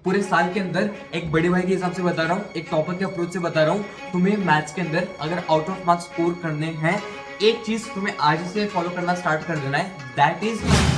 पूरे साल के अंदर एक बड़े भाई के हिसाब से बता रहा हूँ, एक टॉपर के अप्रोच से बता रहा हूँ। तुम्हें मैथ्स के अंदर अगर आउट ऑफ मार्क्स स्कोर करने हैं, एक चीज तुम्हें आज से फॉलो करना स्टार्ट कर देना है, दैट इज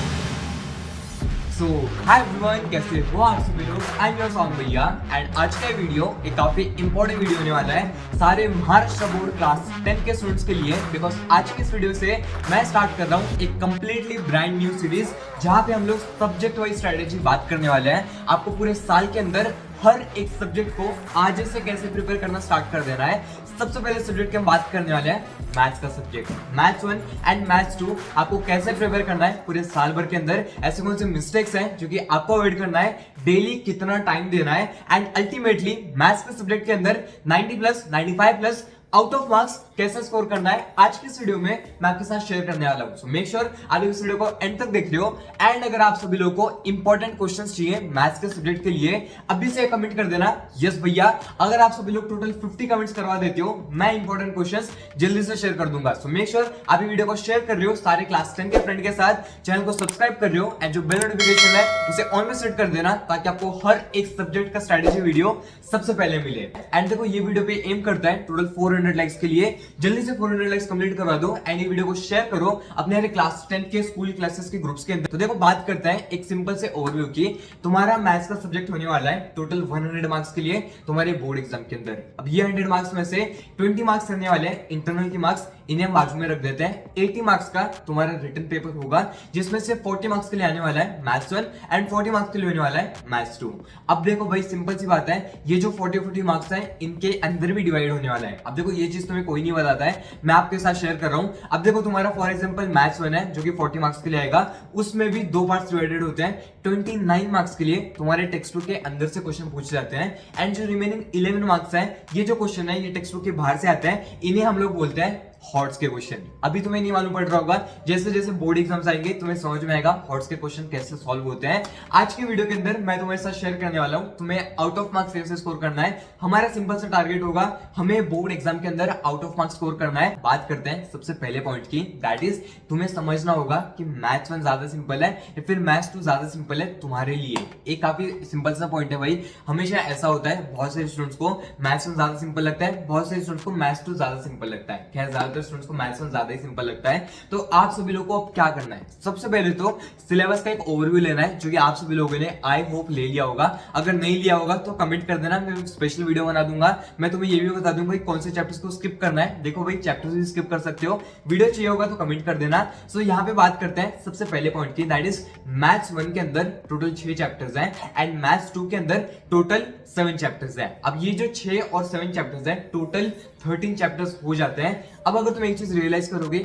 हाय एवरीवन, कैसे हो आप सभी लोग। आई एम योर सॉन्ग भैया एंड आज का वीडियो एक काफी इंपॉर्टेंट वीडियो होने वाला है सारे महाराष्ट्र बोर्ड क्लास 10 के स्टूडेंट्स के लिए। बिकॉज आज की इस वीडियो से मैं स्टार्ट कर रहा हूँ एक कंप्लीटली ब्रांड न्यू सीरीज, जहाँ पे हम लोग सब्जेक्ट वाइज स्ट्रेटेजी बात करने वाले हैं। आपको पूरे साल के अंदर हर एक सब्जेक्ट को आज से कैसे प्रिपेयर करना स्टार्ट कर देना है। सबसे पहले सब्जेक्ट की हम बात करने वाले हैं मैथ्स का सब्जेक्ट, मैथ्स 1 एंड मैथ्स 2। आपको कैसे प्रिपेयर करना है पूरे साल भर के अंदर, ऐसे कौन से मिस्टेक्स हैं जो कि आपको अवॉइड करना है, डेली कितना टाइम देना है, एंड अल्टीमेटली मैथ्स के सब्जेक्ट के अंदर 90 plus 95 plus out of marks कैसे स्कोर करना है, आज की इस वीडियो में मैं आपके साथ शेयर करने वाला हूं। सो मेक श्योर आप इस वीडियो को एंड तक देख लियो। एंड अगर आप सभी लोगों को इंपॉर्टेंट क्वेश्चंस चाहिए मैथ्स के सब्जेक्ट के लिए, अभी से कमेंट कर देना यस भैया। अगर आप सभी लोग टोटल 50 कमेंट्स करवा देते हो, मैं इंपॉर्टेंट क्वेश्चंस जल्दी से शेयर कर दूंगा। सो मेक श्योर आप वीडियो को शेयर कर रहे हो सारे क्लास 10 के फ्रेंड के साथ, चैनल को सब्सक्राइब कर रहे हो एंड जो बेल नोटिफिकेशन है उसे ऑन में सेट कर देना, ताकि आपको हर एक सब्जेक्ट का स्ट्रेटेजी वीडियो सबसे पहले मिले। एंड देखो ये वीडियो पे एम करता है टोटल 400 लाइक्स के लिए, जल्दी से 400 लाइक्स कंप्लीट करवा दो एंड ये वीडियो को शेयर करो अपने हर क्लास 10 के स्कूल क्लासेस के ग्रुप्स के अंदर। तो देखो बात करते हैं एक सिंपल से ओवरव्यू की। तुम्हारा मैथ्स का सब्जेक्ट होने वाला है टोटल 100 मार्क्स के लिए तुम्हारे बोर्ड एग्जाम के अंदर। अब ये 100 मार्क्स में से 20 मार्क्स रहने वाले हैं इंटरनल के मार्क्स, इन्हें हम बाजू में रख देते हैं। 80 मार्क्स का तुम्हारा रिटन पेपर होगा, जिसमें से 40 मार्क्स के लिए आने वाला है मैथ्स 1 एंड 40 मार्क्स के लिए होने वाला है मैथ्स 2। अब देखो भाई सिंपल सी बात है, ये जो 40 मार्क्स हैं इनके अंदर भी डिवाइड होने वाला है। अब देखो ये चीज तुम्हें कोई नहीं बताता है, मैं आपके साथ शेयर कर रहा हूं। अब देखो तुम्हारा फॉर एग्जांपल मैथ्स 1 है जो कि 40 मार्क्स के लिए आएगा, उसमें भी दो पार्ट्स डिवाइडेड होते हैं। 29 मार्क्स के लिए तुम्हारे टेक्स्ट बुक के अंदर से क्वेश्चन पूछे जाते हैं एंड जो रिमेनिंग 11 मार्क्स हैं, ये जो क्वेश्चन है ये टेक्स्ट बुक के बाहर से आते हैं, इन्हें हम लोग बोलते हैं हॉट्स के क्वेश्चन। अभी तुम्हें नहीं मालूम पड़ रहा होगा, जैसे जैसे बोर्ड एग्जाम्स आएंगे तुम्हें समझ में आएगा हॉट्स के क्वेश्चन कैसे सॉल्व होते हैं। आज की वीडियो के अंदर मैं तुम्हारे साथ शेयर करने वाला हूं तुम्हें आउट ऑफ मार्क्स कैसे स्कोर करना है। हमारा सिंपल सा टारगेट होगा, हमें बोर्ड एग्जाम के अंदर आउट ऑफ मार्क्स स्कोर करना है। बात करते हैं सबसे पहले पॉइंट की, दैट इज तुम्हें समझना होगा कि मैथ्स 1 ज्यादा सिंपल है या फिर मैथ्स 2 ज्यादा सिंपल है तुम्हारे लिए। एक काफी सिंपल सा पॉइंट है भाई, हमेशा ऐसा होता है बहुत सारे स्टूडेंट्स को मैथ्स 1 ज्यादा सिंपल लगता है, बहुत सारे स्टूडेंट्स को मैथ्स 2 ज्यादा सिंपल लगता है। खैर ज्यादातर स्टूडेंट्स को मैथ्स 1 ज्यादा ही सिंपल लगता है। तो आप सभी लोगों को अब क्या करना है, सबसे पहले तो सिलेबस का एक ओवरव्यू लेना है, जो कि आप सभी लोगों ने आई होप ले लिया होगा। अगर नहीं लिया होगा तो कमेंट कर देना, मैं स्पेशल वीडियो बना दूंगा। मैं तुम्हें ये भी बता दूंगा कौन से चैप्टर्स को स्किप करना है। देखो भाई चैप्टर्स भी स्किप कर सकते हो, वीडियो चाहिए होगा तो कमेंट कर देना। सो यहाँ पे बात करते हैं सबसे पहले पॉइंट की, दैट इज मैथ्स 1 के अंदर टोटल 6 चैप्टर्स हैं एंड मैथ्स 2 के अंदर टोटल 7 चैप्टर्स हैं। अब ये जो 6 और 7 चैप्टर्स हैं टोटल 13 चैप्टर्स हो जाते हैं। अब अगर तुम एक चीज रियलाइज करोगे,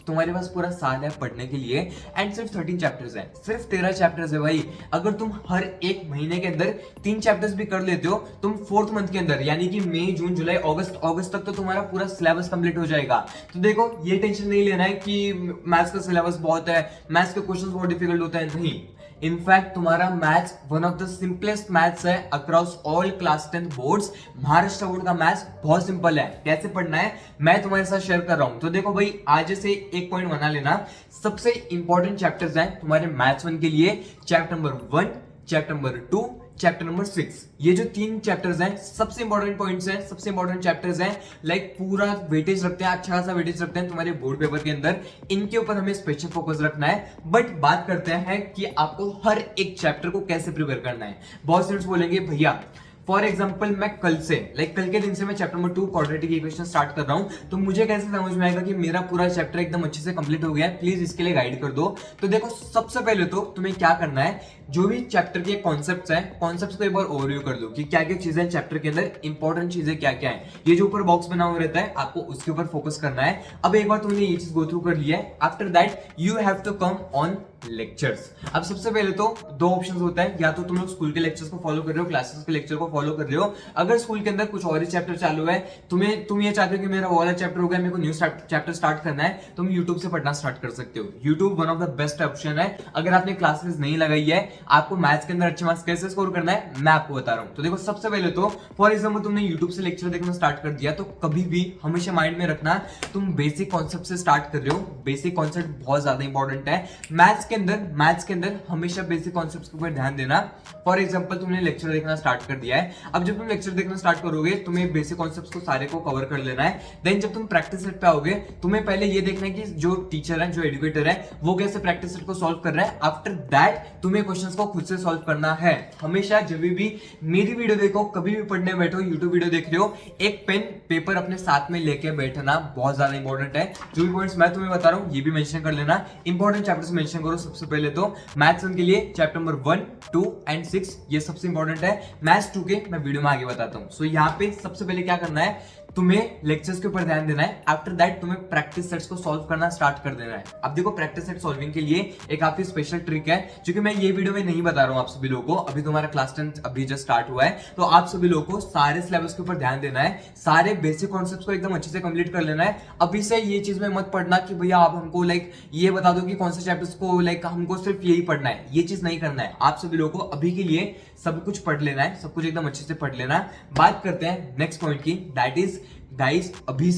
तुम्हारे पास पूरा साल है पढ़ने के लिए एंड सिर्फ 13 चैप्टर्स हैं, सिर्फ 13 चैप्टर्स है भाई। अगर तुम हर एक महीने के अंदर 3 चैप्टर्स भी कर लेते हो, तुम 4th मंथ के अंदर यानी कि मई जून जुलाई अगस्त तक तो तुम्हारा पूरा सिलेबस कंप्लीट हो जाएगा। तो देखो ये टेंशन नहीं लेना है कि मैथ्स का सिलेबस बहुत है, मैथ्स के क्वेश्चंस बहुत डिफिकल्ट होते हैं, नहीं। इनफैक्ट तुम्हारा maths one of the simplest maths है across all class 10 boards. Maharashtra board का मैथ्स बहुत सिंपल है, कैसे पढ़ना है मैं तुम्हारे साथ शेयर कर रहा हूं। तो देखो भाई आज से एक पॉइंट बना लेना, सबसे इंपॉर्टेंट चैप्टर्स हैं तुम्हारे मैथ्स 1 के लिए, chapter number 1, chapter number 2, chapter number 6। ये जो 3 चैप्टर्स हैं सबसे इंपॉर्टेंट पॉइंट्स हैं, सबसे इंपॉर्टेंट चैप्टर्स हैं, लाइक पूरा वेटेज रखते हैं, अच्छा खासा वेटेज रखते हैं तुम्हारे बोर्ड पेपर के अंदर। इनके ऊपर हमें स्पेशल फोकस रखना है। बट बात करते हैं कि आपको हर एक चैप्टर को कैसे प्रिपेयर करना है। बहुत स्टूडेंट्स बोलेंगे भैया फॉर एग्जाम्पल मैं कल से कल के दिन से मैं chapter number 2 quadratic equation start कर रहा हूं, तो मुझे कैसे समझ में आएगा कि मेरा पूरा चैप्टर एकदम अच्छे से कंप्लीट हो गया है, प्लीज इसके लिए गाइड कर दो। तो देखो सबसे पहले तो तुम्हें क्या करना है, जो भी चैप्टर के कॉन्सेप्ट्स हैं, कॉन्सेप्ट्स को एक बार ओवरव्यू कर दो कि क्या क्या चीजें चैप्टर के अंदर इंपॉर्टेंट चीजें क्या क्या है। ये जो ऊपर बॉक्स बना हुआ रहता है आपको उसके ऊपर फोकस करना है। अब एक बार तुमने ये चीज गो थ्रू कर लिया है, after that you have to come on lectures. अब सबसे पहले तो दो ऑप्शंस होता है, या तो तुम लोग स्कूल के लेक्चर्स को फॉलो कर रहे हो, क्लासेस के लेक्चर को फॉलो कर रहे हो। अगर स्कूल के अंदर कुछ और ही चैप्टर चालू है, तुम ये चाहते हो कि मेरा वो वाला चैप्टर हो गया, मेरे को न्यू चैप्टर स्टार्ट करना है, तुम यूट्यूब से पढ़ना स्टार्ट कर सकते हो। YouTube one of the best option है। अगर आपने क्लासेस नहीं लगाई है आपको मैथ्स के अंदर अच्छे मार्क्स कैसे स्कोर करना है मैं आपको बता रहा हूं। तो देखो सबसे पहले तो फॉर एग्जांपल तुमने यूट्यूब से लेक्चर देखना स्टार्ट कर दिया, तो कभी भी हमेशा माइंड में रखना तुम बेसिक कॉन्सेप्ट से स्टार्ट कर रहे हो। बेसिक कॉन्सेप्ट बहुत ज्यादा इंपॉर्टेंट है मैथ्स के अंदर हमेशा बेसिक कॉन्सेप्ट के ऊपर ध्यान देना। फॉर एग्जांपल तुमने लेक्चर देखना स्टार्ट कर दिया है, अब जब तुम लेक्चर देखना स्टार्ट करोगे तुम्हें बेसिक कॉन्सेप्ट्स को सारे को कवर कर लेना है। देन जब तुम प्रैक्टिस सेट पे आओगे तुम्हें पहले ये देखना है कि जो टीचर है, जो एजुकेटर है, वो कैसे प्रैक्टिस सेट को सॉल्व कर रहा है। आफ्टर दैट तुम्हें क्वेश्चंस को खुद से सॉल्व करना है। हमेशा जब भी मेरी वीडियो देखो, कभी भी पढ़ने बैठो, यूट्यूब वीडियो देख रहे हो, एक पेन पेपर अपने साथ में लेके बैठना बहुत ज्यादा इंपॉर्टेंट है। जो भी पॉइंट्स मैं तुम्हें बता रहा हूँ ये भी मेंशन कर लेना। इंपॉर्टेंट चैप्टर्स मेंशन करो। सबसे पहले तो मैथ्स के लिए चैप्टर नंबर 1, 2 एंड 6 ये सबसे इंपॉर्टेंट है। मैथ्स 2 के मैं वीडियो में आगे बताता हूँ। सो यहाँ पे सबसे पहले क्या करना है, तुम्हें लेक्चर्स के ऊपर ध्यान देना है। आफ्टर दैट तुम्हें प्रैक्टिस सेट्स को सॉल्व करना स्टार्ट कर देना है। अब देखो प्रैक्टिस सेट सॉल्विंग के लिए एक काफी स्पेशल ट्रिक है जो कि मैं ये वीडियो में नहीं बता रहा हूँ आप सभी लोगों को। अभी तुम्हारा क्लास 10 अभी जस्ट स्टार्ट हुआ है, तो आप सभी लोगों को सारे सिलेबस के ऊपर ध्यान देना है। सारे बेसिक कॉन्सेप्ट्स को एकदम अच्छे से कंप्लीट कर लेना है। अभी से ये चीज में मत पढ़ना कि भैया आप हमको ये बता दो कि कौन से चैप्टर्स को हमको सिर्फ यही पढ़ना है। ये चीज नहीं करना है। आप सभी लोगों को अभी के लिए सब कुछ पढ़ लेना है, सब कुछ एकदम अच्छे से पढ़ लेना। बात करते हैं नेक्स्ट पॉइंट की, दैट इज गाइस अभी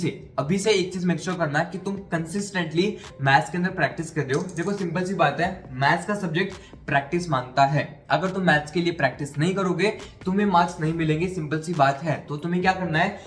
से एक चीज मेक श्योर करना कि तुम कंसिस्टेंटली मैथ्स के अंदर प्रैक्टिस कर रहे हो। देखो सिंपल सी बात है, मैथ्स का सब्जेक्ट प्रैक्टिस मांगता है। अगर तुम मैथ्स के लिए प्रैक्टिस नहीं करोगे तुम्हें मार्क्स नहीं मिलेंगे, सिंपल सी बात है। तो तुम्हें क्या करना है,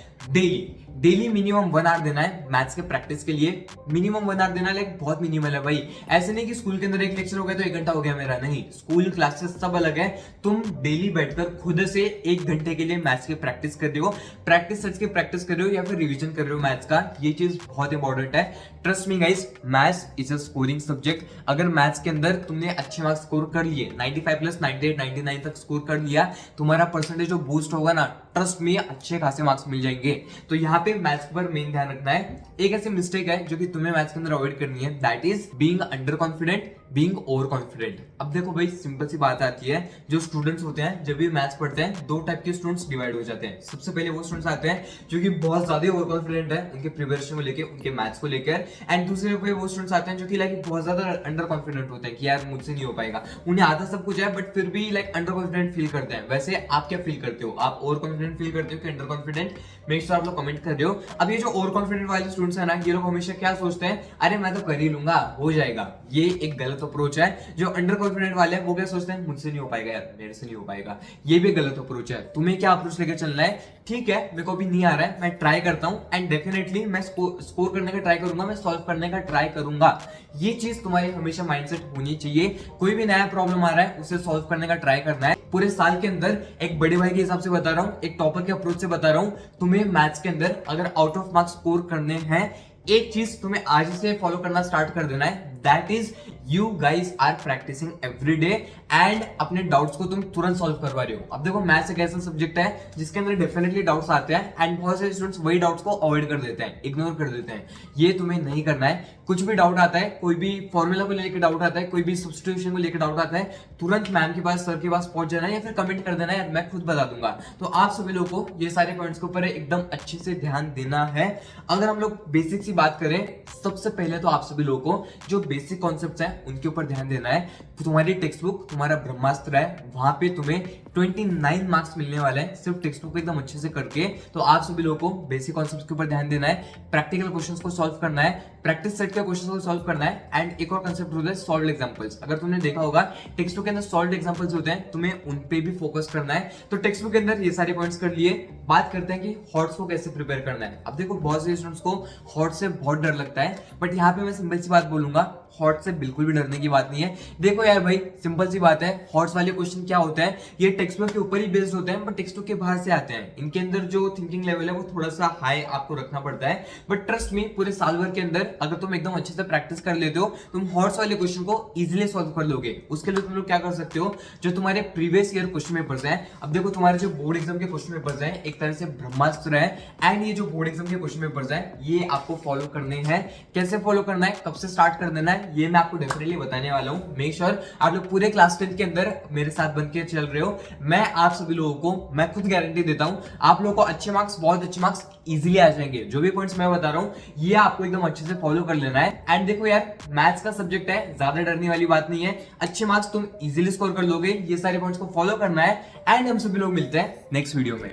डेली मिनिमम 1 आवर देना है मैथ्स के प्रैक्टिस के लिए। मिनिमम 1 आवर देना बहुत मिनिमल है भाई। ऐसे नहीं कि स्कूल के अंदर एक लेक्चर हो गया तो 1 घंटा हो गया मेरा, नहीं। स्कूल क्लासेस सब अलग है। तुम डेली बैठकर खुद से 1 घंटे के लिए मैथ्स की प्रैक्टिस कर रहे हो, प्रैक्टिस सेट्स की प्रैक्टिस कर रहे हो या फिर रिविजन कर रहे हो मैथ्स का। ये चीज बहुत इंपॉर्टेंट है। Trust me guys, maths is a scoring subject. अगर मैथ्स के अंदर तुमने अच्छे मार्क्स स्कोर कर लिए, 95 प्लस 98, 99 तक स्कोर कर लिया, तुम्हारा परसेंटेज जो बूस्ट होगा ना, ट्रस्ट मी अच्छे खासे मार्क्स मिल जाएंगे। तो यहाँ पे मैथ्स पर मेन ध्यान रखना है। एक ऐसी मिस्टेक है जो कि तुम्हें मैथ्स के अंदर अवॉइड करनी है, that is being under confident, being over confident. अब देखो भाई सिंपल सी बात आती है, जो स्टूडेंट्स होते हैं जब भी मैथ्स पढ़ते हैं दो टाइप के स्टूडेंट्स डिवाइड हो जाते हैं। सबसे पहले वो स्टूडेंट्स आते हैं जो कि बहुत ज्यादा ओवर कॉन्फिडेंट है उनके प्रिपरेशन को लेकर, उनके मैथ्स को लेकर। एंड दूसरे पे वो स्टूडेंट्स आते हैं जो कि बहुत ज्यादा अंडर कॉन्फिडेंट होते हैं कि यार मुझसे नहीं हो पाएगा। उन्हें आता सब कुछ है बट फिर भी अंडर कॉन्फिडेंट फील करते हैं। वैसे आप क्या फील करते हो, आप ओवर कॉन्फिडेंट फील करते हो कि अंडर कॉन्फिडेंट? मेक श्योर आप लोग कमेंट कर रहे हो। अब ये जो ओवर कॉन्फिडेंट वाले स्टूडेंट्स है ना, ये लोग हमेशा क्या सोचते हैं, अरे मैं तो कर ही लूंगा, हो जाएगा। ये एक गलत अप्रोच है। जो अंडर कॉन्फिडेंट वाले हैं वो क्या सोचते हैं, मुझसे नहीं हो पाएगा यार, मेरे से नहीं हो पाएगा। ये भी गलत अप्रोच है। तुम्हें क्या अप्रोच लेकर चलना है, ठीक है मेरे को भी नहीं आ रहा है, मैं ट्राई करता हूं एंड डेफिनेटली मैं स्कोर करने का ट्राई करूंगा, मैं सॉल्व करने का ट्राई करूंगा। ये चीज तुम्हारी हमेशा माइंडसेट होनी चाहिए। कोई भी नया प्रॉब्लम आ रहा है उसे सॉल्व करने का ट्राई करना है। पूरे साल के अंदर एक बड़े भाई के हिसाब से बता रहा हूं, एक टॉपर के अप्रोच से बता रहा हूं, तुम्हें मैथ्स के अंदर अगर आउट ऑफ मार्क्स स्कोर करने हैं, एक चीज तुम्हें आज से फॉलो करना स्टार्ट कर देना है, that is you guys are practising every day and अपने डाउट्स को तुम तुरंत सॉल्व करवा रहे हो। अब देखो मैथ्स एक ऐसा सब्जेक्ट है जिसके अंदर डेफिनेटली डाउट्स आते हैं एंड बहुत सारे स्टूडेंट्स वही डाउट्स को अवॉइड कर देते हैं, इग्नोर कर देते हैं। ये तुम्हें नहीं करना है। कुछ भी डाउट आता है, कोई भी फॉर्मूला को लेकर डाउट आता है, कोई भी सब्स्टिट्यूशन को लेकर डाउट आता है, तुरंत मैम के पास, सर के पास पहुंच जाना है या फिर कमेंट कर देना है, मैं खुद बता दूंगा। तो आप सभी लोगों को ये सारे पॉइंट्स के ऊपर एकदम अच्छे से ध्यान देना है। अगर हम लोग बेसिक सी बात करें, सबसे पहले तो आप सभी लोगों को जो बेसिक कॉन्सेप्ट्स हैं उनके ऊपर ध्यान देना है। तुम्हारी टेक्स्ट बुक, तुम्हारा ब्रह्मास्त्र है, वहां पे तुम्हें 29 मार्क्स मिलने वाले हैं सिर्फ टेक्स्ट बुक एकदम अच्छे से करके। तो आप सभी लोगों को बेसिक कॉन्सेप्ट्स के ऊपर ध्यान देना है, प्रैक्टिकल क्वेश्चंस को सॉल्व करना है, प्रैक्टिस सेट के क्वेश्चंस को सॉल्व करना है एंड एक और कंसेप्ट होता है सॉल्व्ड एग्जांपल्स। अगर तुमने देखा होगा टेक्स्ट बुक के अंदर सॉल्व्ड एग्जांपल्स होते हैं, तुम्हें उन पे भी फोकस करना है। तो टेक्स्ट बुक के अंदर ये सारे पॉइंट्स कर लिए। बात करते हैं कि हॉट्स को कैसे प्रिपेयर करना है। अब देखो बहुत से स्टूडेंट्स को हॉट से बहुत डर लगता है, बट यहाँ पे मैं सिंपल सी बात बोलूंगा, हॉट से बिल्कुल भी डरने की बात नहीं है। देखो यार भाई सिंपल सी बात है, हॉट्स वाले क्वेश्चन क्या होते हैं, ये टेक्स्ट बुक के ऊपर ही बेस्ड होते हैं बट टेक्स्ट बुक के बाहर से आते हैं। इनके अंदर जो थिंकिंग लेवल है वो थोड़ा सा हाई आपको रखना पड़ता है। बट ट्रस्ट मी, पूरे साल भर के अंदर अगर तुम एकदम अच्छे से प्रैक्टिस कर लेते हो, तुम हॉट्स वाले क्वेश्चन को इजिली सॉल्व कर लोगे। उसके लिए तुम लोग क्या कर सकते हो, जो तुम्हारे प्रीवियस ईयर क्वेश्चन पेपर्स हैं, अब देखो तुम्हारे जो बोर्ड एग्जाम के क्वेश्चन पेपर्स हैं एक तरह से ब्रह्मास्त्र है एंड ये जो बोर्ड एग्जाम के क्वेश्चन पेपर्स हैं ये आपको फॉलो करने हैं। कैसे फॉलो करना है, कब से स्टार्ट कर देना है, है ये मैं आपको डेफिनेटली बताने वाला हूँ। मेक श्योर आप लोग पूरे क्लास 10 के अंदर मेरे साथ बन के चल रहे हो। मैं आप सभी लोगों को मैं खुद गारंटी देता हूँ आप लोगों को अच्छे मार्क्स, बहुत अच्छे मार्क्स इजीली आ जाएंगे। जो भी पॉइंट्स मैं बता रहा हूँ ये आपको एकदम अच्छे से फॉलो कर लेना है। एंड देखो यार, मैथ्स का सब्जेक्ट है, ज्यादा डरने वाली बात नहीं है, अच्छे मार्क्स तुम इजीली स्कोर कर लोगे। ये सारे पॉइंट्स को फॉलो करना है एंड हम सभी लोग मिलते हैं नेक्स्ट वीडियो में।